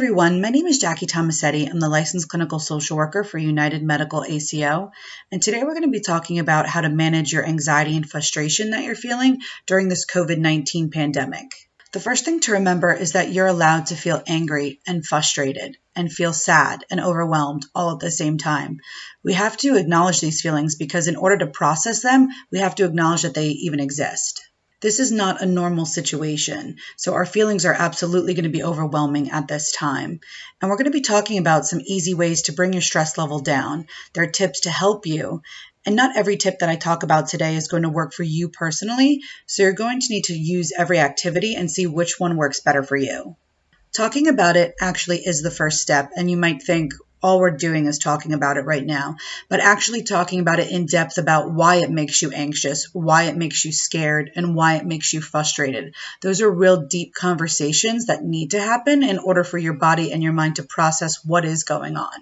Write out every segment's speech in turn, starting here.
everyone, my name is Jackie Tomasetti. I'm the licensed clinical social worker for United Medical ACO, and today we're going to be talking about how to manage your anxiety and frustration that you're feeling during this COVID-19 pandemic. The first thing to remember is that you're allowed to feel angry and frustrated and feel sad and overwhelmed all at the same time. We have to acknowledge these feelings because in order to process them, we have to acknowledge that they even exist. This is not a normal situation, so our feelings are absolutely going to be overwhelming at this time. And we're going to be talking about some easy ways to bring your stress level down. There are tips to help you, and not every tip that I talk about today is going to work for you personally, so you're going to need to use every activity and see which one works better for you. Talking about it actually is the first step, and you might think, all we're doing is talking about it right now, but actually talking about it in depth about why it makes you anxious, why it makes you scared, and why it makes you frustrated. Those are real deep conversations that need to happen in order for your body and your mind to process what is going on.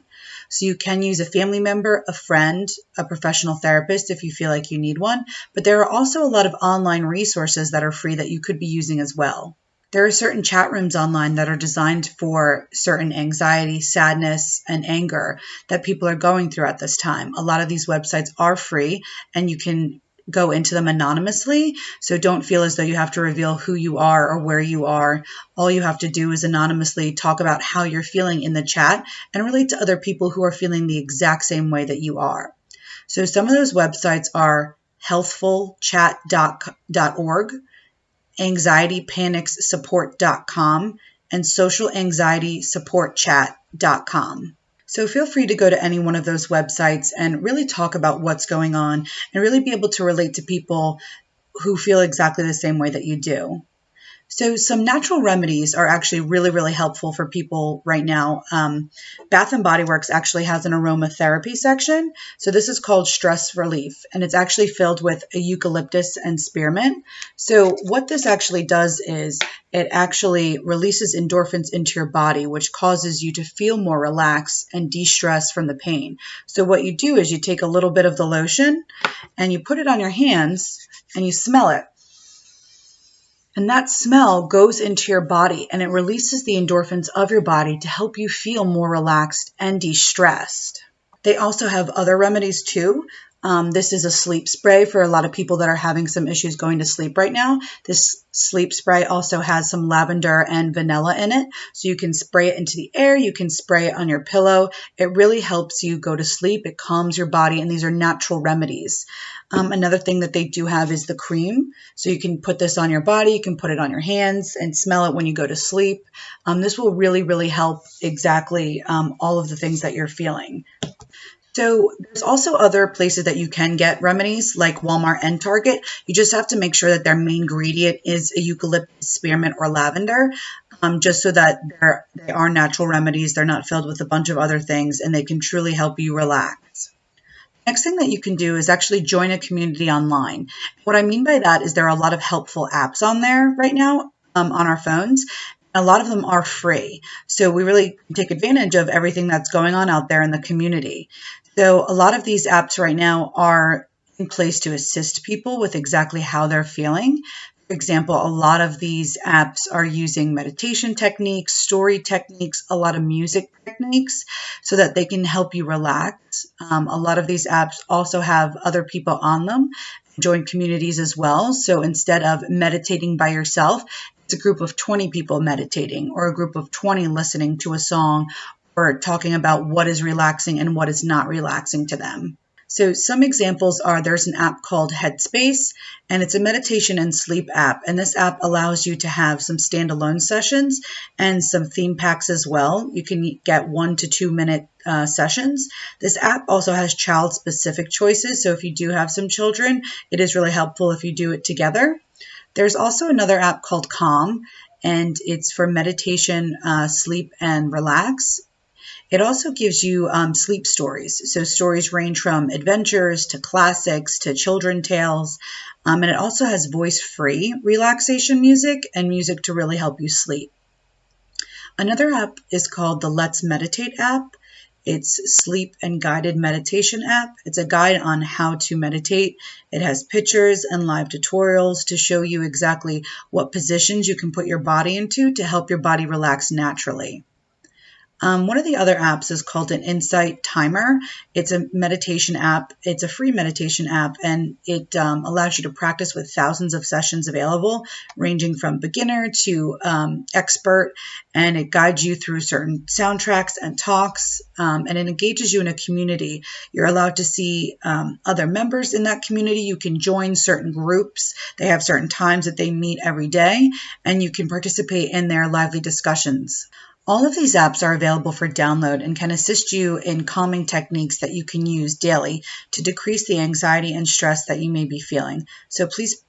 So you can use a family member, a friend, a professional therapist if you feel like you need one, but there are also a lot of online resources that are free that you could be using as well. There are certain chat rooms online that are designed for certain anxiety, sadness, and anger that people are going through at this time. A lot of these websites are free and you can go into them anonymously, so don't feel as though you have to reveal who you are or where you are. All you have to do is anonymously talk about how you're feeling in the chat and relate to other people who are feeling the exact same way that you are. So some of those websites are healthfulchat.org, Anxietypanicsupport.com, and Socialanxietysupportchat.com. So feel free to go to any one of those websites and really talk about what's going on and really be able to relate to people who feel exactly the same way that you do. So some natural remedies are actually really helpful for people right now. Bath & Body Works actually has an aromatherapy section. So this is called Stress Relief, and it's actually filled with eucalyptus and spearmint. So what this actually does is it actually releases endorphins into your body, which causes you to feel more relaxed and de-stress from the pain. So what you do is you take a little bit of the lotion and you put it on your hands and you smell it. And that smell goes into your body and it releases the endorphins of your body to help you feel more relaxed and de-stressed. They also have other remedies too. This is a sleep spray for a lot of people that are having some issues going to sleep right now. This sleep spray also has some lavender and vanilla in it. So you can spray it into the air. You can spray it on your pillow. It really helps you go to sleep. It calms your body, and these are natural remedies. Another thing that they do have is the cream. So you can put this on your body. You can put it on your hands and smell it when you go to sleep. This will really help exactly all of the things that you're feeling. So there's also other places that you can get remedies like Walmart and Target. You just have to make sure that their main ingredient is a eucalyptus, spearmint, or lavender, just so that they are natural remedies. They're not filled with a bunch of other things, and they can truly help you relax. Next thing that you can do is actually join a community online. What I mean by that is there are a lot of helpful apps on there right now on our phones. A lot of them are free. So we really take advantage of everything that's going on out there in the community. So a lot of these apps right now are in place to assist people with exactly how they're feeling. For example, a lot of these apps are using meditation techniques, story techniques, a lot of music techniques so that they can help you relax. A lot of these apps also have other people on them, join communities as well. So instead of meditating by yourself, it's a group of 20 people meditating or a group of 20 listening to a song or talking about what is relaxing and what is not relaxing to them. So some examples are there's an app called Headspace, and it's a meditation and sleep app. And this app allows you to have some standalone sessions and some theme packs as well. You can get 1 to 2 minute sessions. This app also has child-specific choices. So if you do have some children, it is really helpful if you do it together. There's also another app called Calm, and it's for meditation, sleep, and relax. It also gives you sleep stories. So stories range from adventures to classics to children tales. And it also has voice-free relaxation music and music to really help you sleep. Another app is called the Let's Meditate app. It's sleep and guided meditation app. It's a guide on how to meditate. It has pictures and live tutorials to show you exactly what positions you can put your body into to help your body relax naturally. One of the other apps is called an Insight Timer. It's a meditation app. It's a free meditation app, and it allows you to practice with thousands of sessions available, ranging from beginner to expert, and it guides you through certain soundtracks and talks, and it engages you in a community. You're allowed to see other members in that community. You can join certain groups. They have certain times that they meet every day, and you can participate in their lively discussions. All of these apps are available for download and can assist you in calming techniques that you can use daily to decrease the anxiety and stress that you may be feeling. So please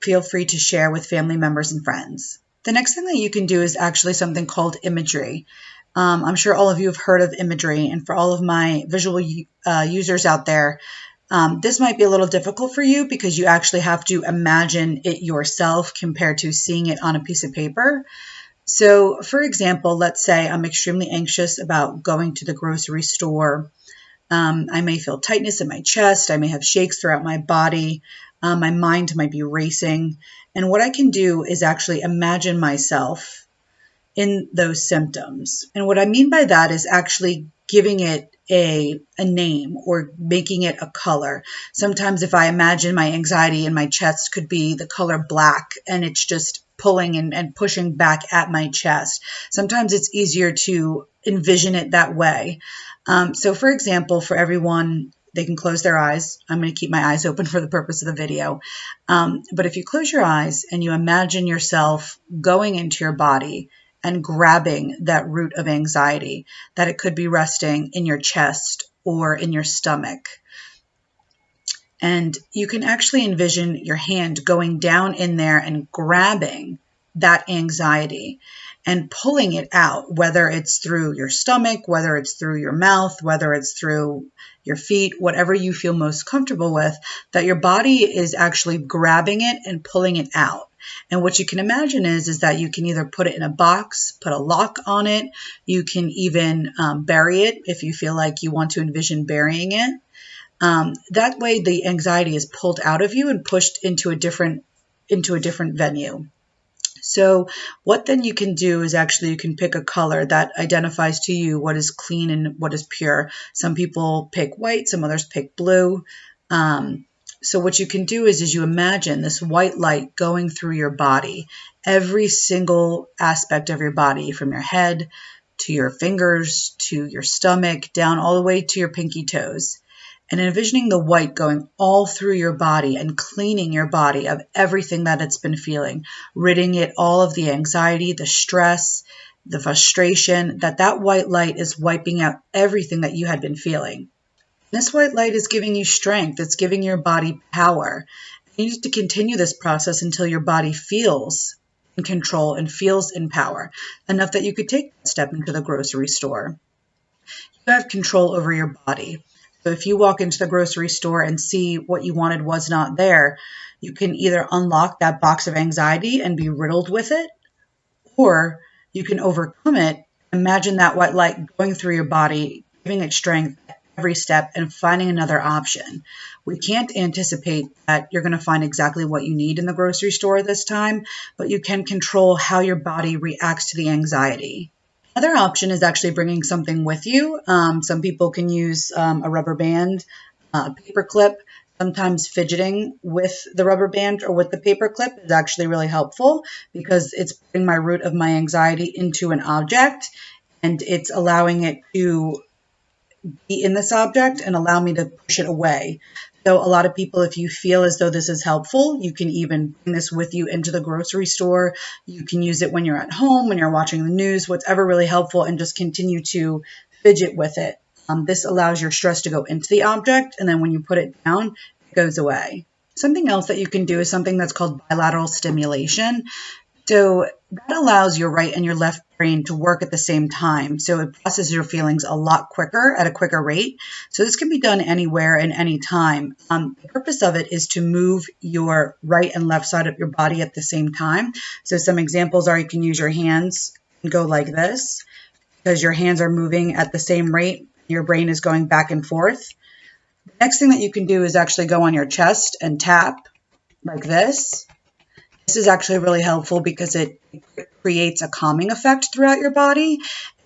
feel free to share with family members and friends. The next thing that you can do is actually something called imagery. I'm sure all of you have heard of imagery, and for all of my visual users out there, this might be a little difficult for you because you actually have to imagine it yourself compared to seeing it on a piece of paper. So, for example, let's say I'm extremely anxious about going to the grocery store. I may feel tightness in my chest. I may have shakes throughout my body. My mind might be racing. And what I can do is actually imagine myself in those symptoms. And what I mean by that is actually giving it a name or making it a color. Sometimes if I imagine my anxiety in my chest could be the color black, and it's just pulling and pushing back at my chest. Sometimes it's easier to envision it that way. So for example, for everyone, they can close their eyes. I'm going to keep my eyes open for the purpose of the video. But if you close your eyes and you imagine yourself going into your body and grabbing that root of anxiety, that it could be resting in your chest or in your stomach. And you can actually envision your hand going down in there and grabbing that anxiety and pulling it out, whether it's through your stomach, whether it's through your mouth, whether it's through your feet, whatever you feel most comfortable with, that your body is actually grabbing it and pulling it out. And what you can imagine is that you can either put it in a box, put a lock on it. You can even bury it if you feel like you want to envision burying it. That way the anxiety is pulled out of you and pushed into a different venue. So what then you can do is actually you can pick a color that identifies to you what is clean and what is pure. Some people pick white, some others pick blue. So what you can do is you imagine this white light going through your body, every single aspect of your body, from your head to your fingers to your stomach, down all the way to your pinky toes. And envisioning the white going all through your body and cleaning your body of everything that it's been feeling, ridding it all of the anxiety, the stress, the frustration, that white light is wiping out everything that you had been feeling. This white light is giving you strength. It's giving your body power. You need to continue this process until your body feels in control and feels in power, enough that you could take a step into the grocery store. You have control over your body. So if you walk into the grocery store and see what you wanted was not there, you can either unlock that box of anxiety and be riddled with it, or you can overcome it. Imagine that white light going through your body, giving it strength at every step and finding another option. We can't anticipate that you're going to find exactly what you need in the grocery store this time, but you can control how your body reacts to the anxiety. Another option is actually bringing something with you. Some people can use a rubber band, a paper clip. Sometimes fidgeting with the rubber band or with the paper clip is actually really helpful because it's putting my root of my anxiety into an object, and it's allowing it to be in this object and allow me to push it away. So a lot of people, if you feel as though this is helpful, you can even bring this with you into the grocery store. You can use it when you're at home, when you're watching the news, whatever really helpful, and just continue to fidget with it. This allows your stress to go into the object, and then when you put it down, it goes away. Something else that you can do is something that's called bilateral stimulation. So that allows your right and your left brain to work at the same time. So it processes your feelings a lot quicker, at a quicker rate. So this can be done anywhere and any time. The purpose of it is to move your right and left side of your body at the same time. So some examples are you can use your hands and go like this because your hands are moving at the same rate. Your brain is going back and forth. The next thing that you can do is actually go on your chest and tap like this. This is actually really helpful because it creates a calming effect throughout your body.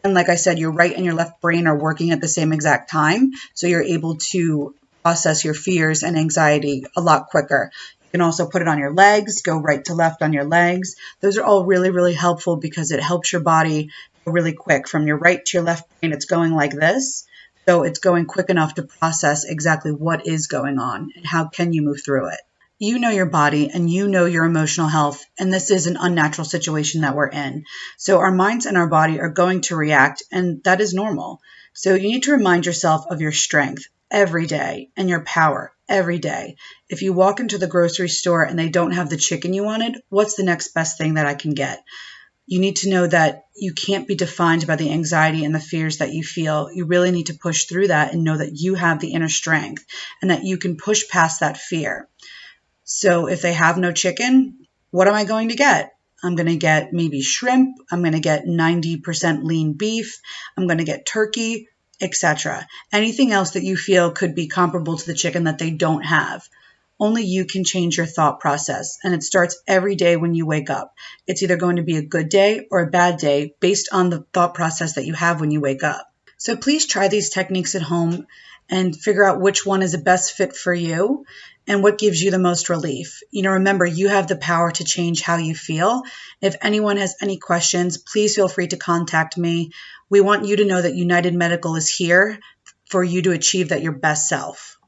And like I said, your right and your left brain are working at the same exact time, so you're able to process your fears and anxiety a lot quicker. You can also put it on your legs, go right to left on your legs. Those are all really, really helpful because it helps your body go really quick. From your right to your left brain, it's going like this. So it's going quick enough to process exactly what is going on and how can you move through it. You know your body and you know your emotional health, and this is an unnatural situation that we're in. So our minds and our body are going to react, and that is normal. So you need to remind yourself of your strength every day and your power every day. If you walk into the grocery store and they don't have the chicken you wanted, what's the next best thing that I can get? You need to know that you can't be defined by the anxiety and the fears that you feel. You really need to push through that and know that you have the inner strength and that you can push past that fear. So if they have no chicken, what am I going to get? I'm going to get maybe shrimp. I'm going to get 90% lean beef. I'm going to get turkey, etc. Anything else that you feel could be comparable to the chicken that they don't have. Only you can change your thought process, and it starts every day when you wake up. It's either going to be a good day or a bad day based on the thought process that you have when you wake up. So please try these techniques at home and figure out which one is the best fit for you and what gives you the most relief. Remember, you have the power to change how you feel. If anyone has any questions, please feel free to contact me. We want you to know that United Medical is here for you to achieve that your best self.